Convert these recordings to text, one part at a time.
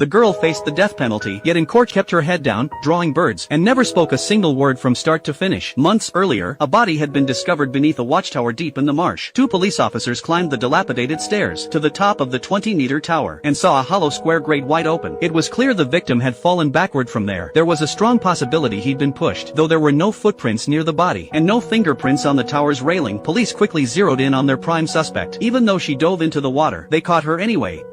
The girl faced the death penalty, yet in court kept her head down, drawing birds, and never spoke a single word from start to finish. Months earlier, a body had been discovered beneath a watchtower deep in the marsh. Two police officers climbed the dilapidated stairs to the top of the 20-meter tower and saw a hollow square grate wide open. It was clear the victim had fallen backward from there. There was a strong possibility he'd been pushed, though there were no footprints near the body and no fingerprints on the tower's railing. Police quickly zeroed in on their prime suspect. Even though she dove into the water, they caught her anyway.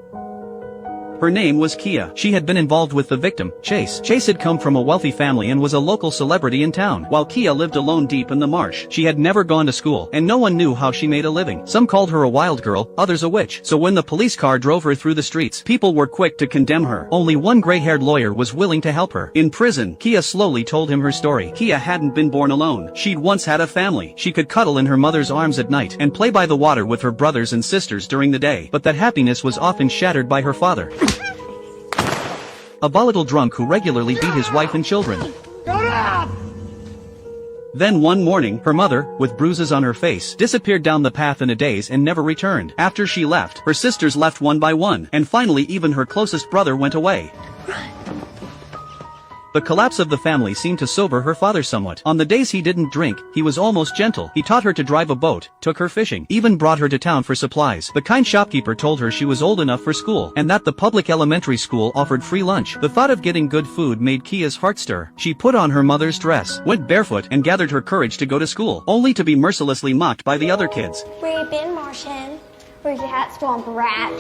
Her name was Kia. She had been involved with the victim, Chase. Chase had come from a wealthy family and was a local celebrity in town, while Kia lived alone deep in the marsh. She had never gone to school, and no one knew how she made a living. Some called her a wild girl, others a witch. So when the police car drove her through the streets, people were quick to condemn her. Only one gray-haired lawyer was willing to help her. In prison, Kia slowly told him her story. Kia hadn't been born alone. She'd once had a family. She could cuddle in her mother's arms at night and play by the water with her brothers and sisters during the day. But that happiness was often shattered by her father, a volatile drunk who regularly beat his wife and children. Then one morning, her mother, with bruises on her face, disappeared down the path in a daze and never returned. After she left, her sisters left one by one, and finally even her closest brother went away. The collapse of the family seemed to sober her father somewhat. On the days he didn't drink, he was almost gentle. He taught her to drive a boat, took her fishing, even brought her to town for supplies. The kind shopkeeper told her she was old enough for school, and that the public elementary school offered free lunch. The thought of getting good food made Kia's heart stir. She put on her mother's dress, went barefoot, and gathered her courage to go to school, only to be mercilessly mocked by the other kids. Where you been, Martian? Where's your hat, swamp rat?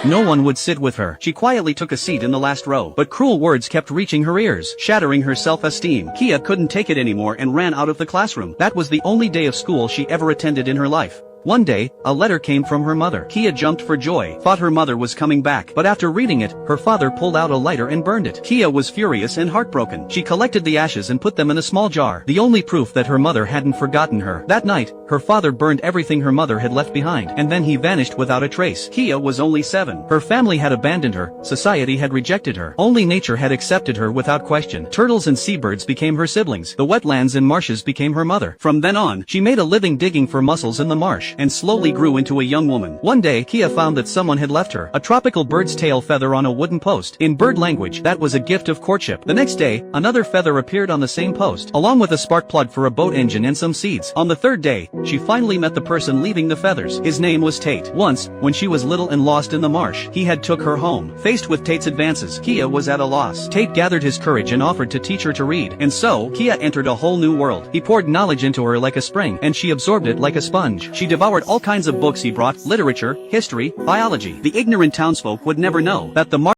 No one would sit with her. She quietly took a seat in the last row, but cruel words kept reaching her ears, shattering her self-esteem. Kia couldn't take it anymore and ran out of the classroom. That was the only day of school she ever attended in her life. One day, a letter came from her mother. Kia jumped for joy, thought her mother was coming back, but after reading it, her father pulled out a lighter and burned it. Kia was furious and heartbroken. She collected the ashes and put them in a small jar, the only proof that her mother hadn't forgotten her. That night, her father burned everything her mother had left behind, and then he vanished without a trace. Kia was only 7. Her family had abandoned her, society had rejected her. Only nature had accepted her without question. Turtles and seabirds became her siblings. The wetlands and marshes became her mother. From then on, she made a living digging for mussels in the marsh, and slowly grew into a young woman. One day, Kia found that someone had left her a tropical bird's tail feather on a wooden post. In bird language, that was a gift of courtship. The next day, another feather appeared on the same post, along with a spark plug for a boat engine and some seeds. On the third day, she finally met the person leaving the feathers. His name was Tate. Once, when she was little and lost in the marsh, he had took her home. Faced with Tate's advances, Kia was at a loss. Tate gathered his courage and offered to teach her to read. And so, Kia entered a whole new world. He poured knowledge into her like a spring, and she absorbed it like a sponge. She devoured all kinds of books he brought, literature, history, biology. The ignorant townsfolk would never know that the